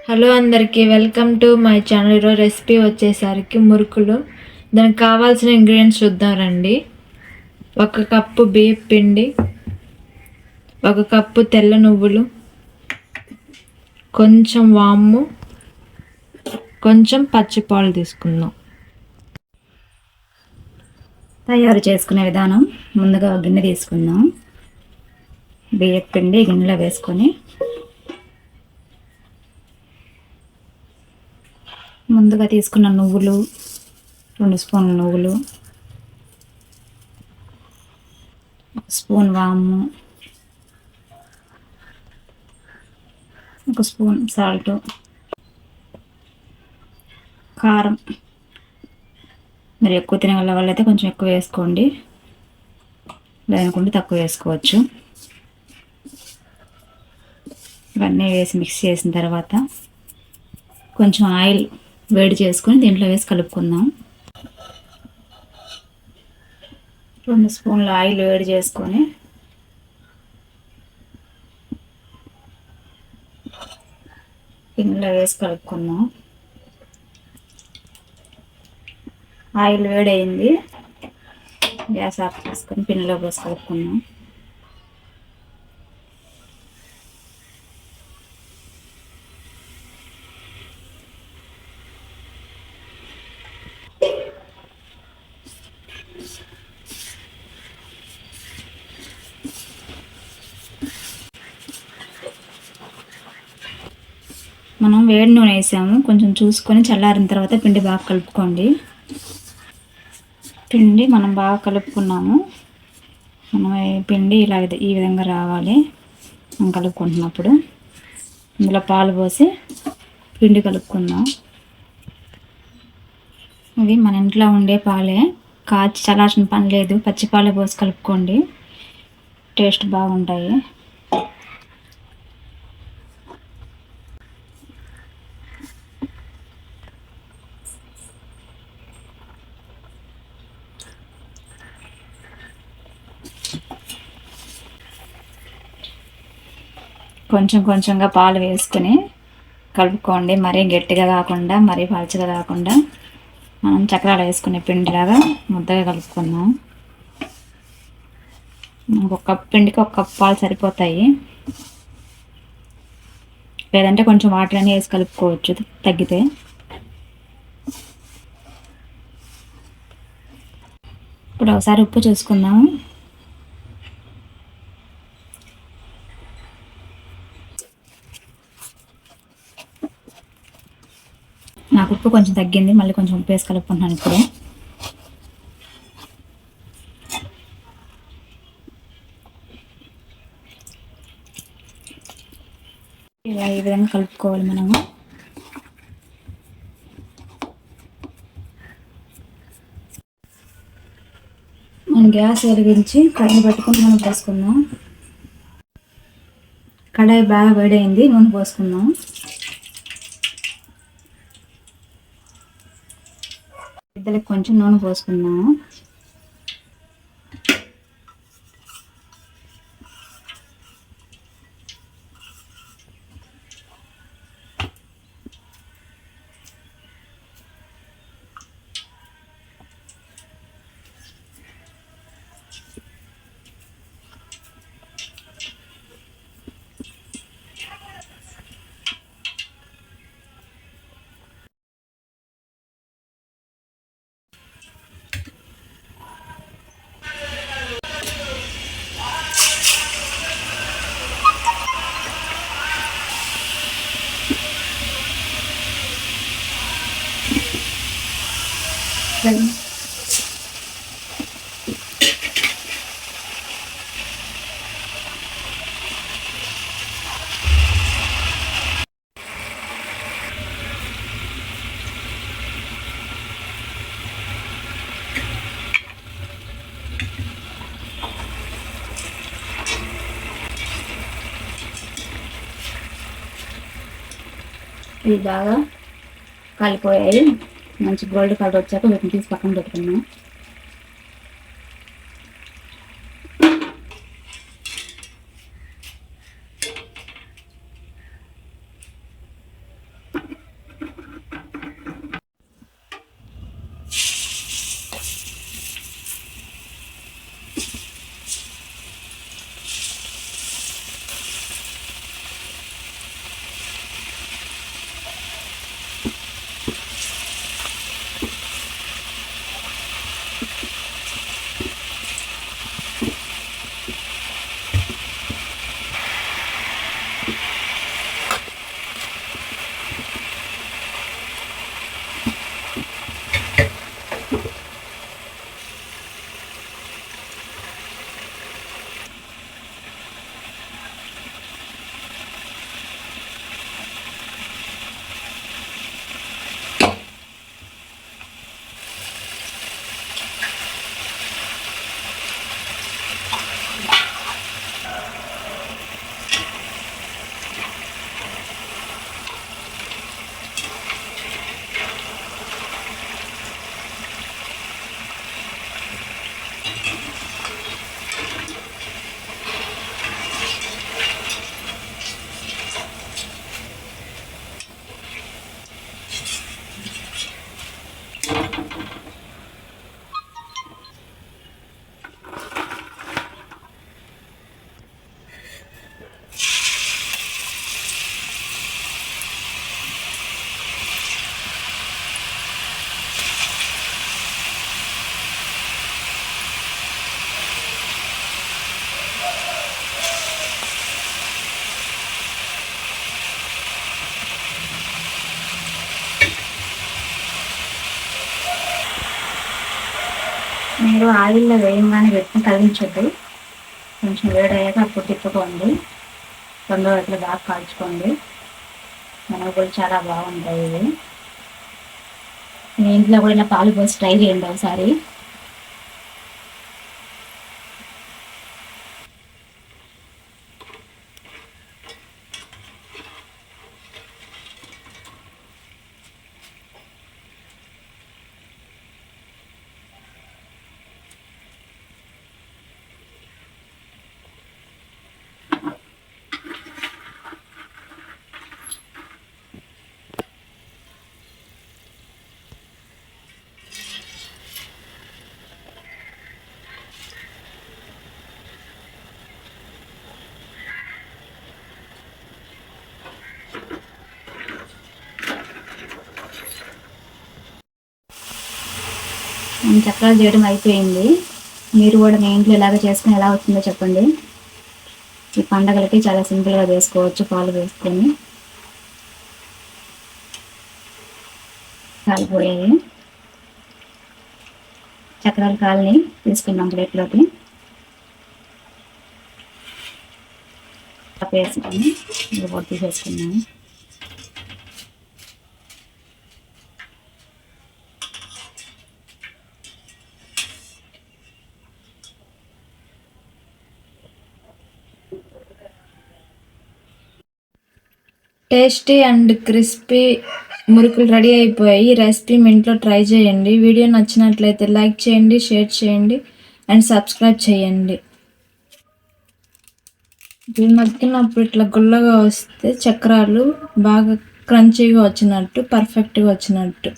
Hello అందరికీ welcome to my channel. ఈరోజు recipe వచ్చేసరికి మురుకులు. దానికి కావాల్సిన ఇంగ్రీడియంట్స్ చూద్దాం రండి. 1 కప్పు బియ్యం పిండి, 1 కప్పు తెల్ల నువ్వులు, కొంచెం వాము, కొంచెం పచ్చిపాలు తీసుకుందాం. తయారు చేసుకునే విధానం: ముందుగా ఒక గిన్నె తీసుకుందాం. బియ్యం పిండి గిన్నెలో వేసుకొని ముందుగా తీసుకున్న నువ్వులు 2 స్పూన్ల నువ్వులు, 1 స్పూన్ వాము, 1 స్పూన్ సాల్ట్, కారం. మీరు ఎక్కువ తినగల వాళ్ళైతే కొంచెం ఎక్కువ వేసుకోండి, లేదనుకుంటే తక్కువ వేసుకోవచ్చు. ఇవన్నీ వేసి మిక్స్ చేసిన తర్వాత కొంచెం ఆయిల్ వేడి చేసుకొని దీంట్లో వేసి కలుపుకుందాం. 2 స్పూన్ల ఆయిల్ వేడి చేసుకొని గిన్నెలో వేసి కలుపుకుందాం. ఆయిల్ వేడయింది, గ్యాస్ ఆఫ్ చేసుకొని పిన్నులో పోసి కలుపుకుందాం. మనం వేడి నూనె వేసాము, కొంచెం చూసుకొని చల్లారిన తర్వాత పిండి బాగా కలుపుకోండి. పిండి మనం బాగా కలుపుకున్నాము. మనం పిండి ఇలా ఈ విధంగా రావాలి. మనం కలుపుకుంటున్నప్పుడు ఇందులో పాలు పోసి పిండి కలుపుకుందాం. ఇవి మన ఇంట్లో ఉండే పాలే, కాచి చల్లార్చిన పని లేదు. పచ్చి పాలు పోసి కలుపుకోండి, టేస్ట్ బాగుంటాయి. కొంచెం కొంచెంగా పాలు వేసుకుని కలుపుకోండి. మరీ గట్టిగా కాకుండా మరీ పలచగా కాకుండా మనం చక్రాలు వేసుకునే పిండిలాగా ముద్దగా కలుపుకుందాం. ఒక కప్పు పిండికి 1 కప్పు పాలు సరిపోతాయి, లేదంటే కొంచెం వాటర్ అని వేసి కలుపుకోవచ్చు తగ్గితే. ఇప్పుడు ఒకసారి ఉప్పు చూసుకుందాం. నాకు ఉప్పు కొంచెం తగ్గింది, మళ్ళీ కొంచెం ఉప్పు వేసి కలుపుకుంటున్నాను. ఇప్పుడు ఇలా ఈ విధంగా కలుపుకోవాలి మనము. మనం గ్యాస్ వెలిగించి కడాయి పెట్టుకుని నూనె పోసుకుందాం. కడాయి బాగా వేడైంది, నూనె పోసుకుందాం. ఇద్దరికి కొంచెం నూనె పోసుకుందాము. ఇవి బాగా కాలిపోయాయి. మంచి గోల్డ్ కలర్ వచ్చాక వీటిని తీసి పక్కన పెట్టుకున్నాం. మీరు ఆయిల్లో వేయంగానే పెట్టుకుని కదిలించొద్దు. కొంచెం వేడయ్యాక అప్పుడు తిప్పుకోండి. రెండు వైపులు బాగా కాల్చుకోండి. మనగులు చాలా బాగుంటాయి ఇవి. మీ ఇంట్లో కూడా ఇలా పాలు పోసి ట్రై చేయండి ఒకసారి. చక్రాలు చేయడం అయిపోయింది. మీరు కూడా మీ ఇంట్లో ఇలాగ చేసుకుని ఎలా అవుతుందో చెప్పండి. ఈ పండగలకి చాలా సింపుల్గా చేసుకోవచ్చు. పాలు వేసుకొని కాలిపోయాయి. చక్రాల కాలని తీసుకున్నాం ప్లేట్లోకి. వేసుకొని పొట్టు తీసేసుకున్నాము. టేస్టీ అండ్ క్రిస్పీ మురుకులు రెడీ అయిపోయాయి. ఈ రెసిపీ మీ ఇంట్లో ట్రై చేయండి. వీడియో నచ్చినట్లయితే లైక్ చేయండి, షేర్ చేయండి అండ్ సబ్స్క్రైబ్ చేయండి. ఇవి మగ్గినప్పుడు ఇట్లా గుల్లగా వస్తే చక్రాలు బాగా క్రంచీగా వచ్చినట్టు, పర్ఫెక్ట్గా వచ్చినట్టు.